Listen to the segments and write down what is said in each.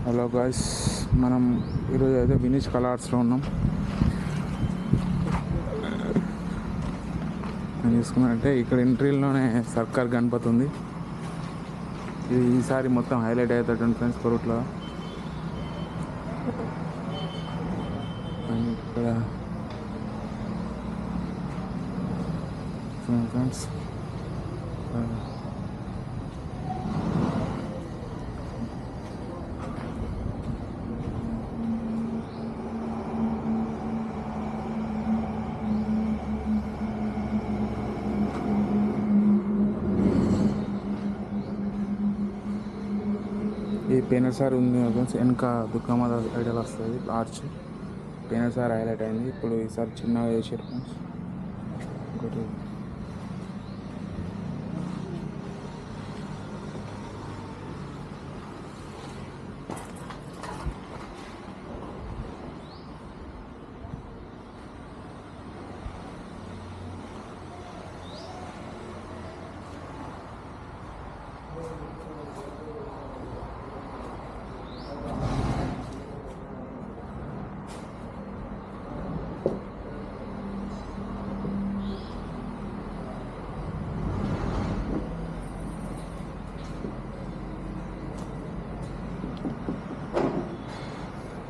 Hello guys, మనం ఈరోజు అయితే వినీష్ కళా ఆర్ట్స్లో ఉన్నాం. నేను తీసుకున్నట్టే ఇక్కడ ఎంట్రీలోనే సర్కార్ గణపతి ఉంది. ఇది ఈసారి మొత్తం హైలైట్ అవుతాడు ఫ్రెండ్స్ కొరుట్లో. ఇక్కడ ఫ్రెండ్స్ ఈ పెనసారి ఉంది ఫ్రెండ్స్. వెనక దుర్గమ్మ ఐడల్ వస్తుంది ఆర్చ్. పెనసారి హైలైట్ అయింది. ఇప్పుడు ఈసారి చిన్నగా చేసారు ఫ్రెండ్స్. ఇంకోటి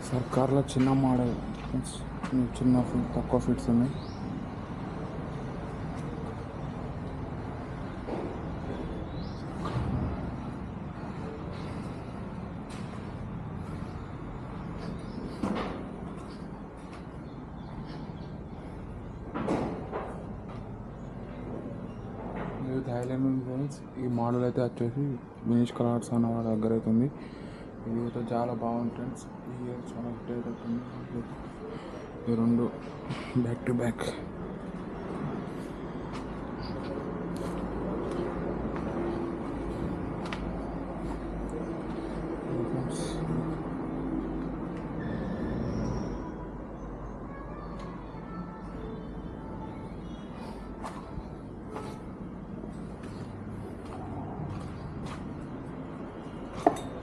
సర్కార్లో చిన్న మోడల్ చిన్న తక్కువ ఫిట్స్ ఉన్నాయి. థాయిలాండ్ ఉంది ఫ్రెండ్స్. ఈ మోడల్ అయితే వచ్చేసి వినీష్ కళా ఆర్ట్స్ అన్న వాళ్ళ దగ్గర అయితే ఉంది. ఇది అయితే చాలా బాగుంది ఫ్రెండ్స్. ఈ ఇయర్ చాలా హిట్ అవుతుంది. ఈ రెండు బ్యాక్ టు బ్యాక్.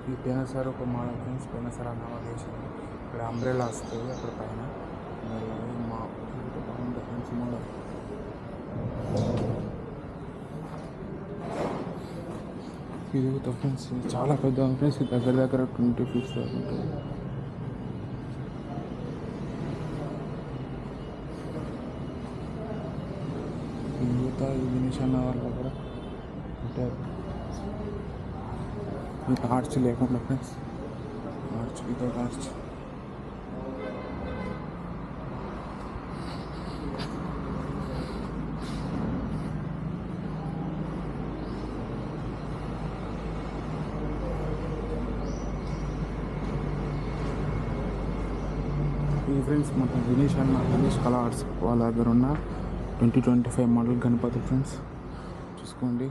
ఈ పెనసార్ ఒక మోడల్ ఫ్రెండ్స్. పెనసార్ అన్న వాళ్ళు వేసింది. ఇక్కడ అంబ్రెలా వస్తుంది అక్కడ పైన. మా బాగుంటుంది ఫ్రెండ్స్ మోడల్. ఇది ఫ్రెండ్స్ చాలా పెద్ద ఫ్రెండ్స్. దగ్గర దగ్గర 20 feet ఉంటుంది. మిగతా ఈ వినీష్ అన్న వాళ్ళ దగ్గర పెట్టారు. ఇంకా ఆర్చ్ లేకుండా ఫ్రెండ్స్. Arch without arch. ఈ ఫ్రెండ్స్ మొత్తం వినీష్ కళా ఆర్ట్స్ వాళ్ళ దగ్గర ఉన్న 2025 మోడల్ గణపతి ఫ్రెండ్స్. చూసుకోండి.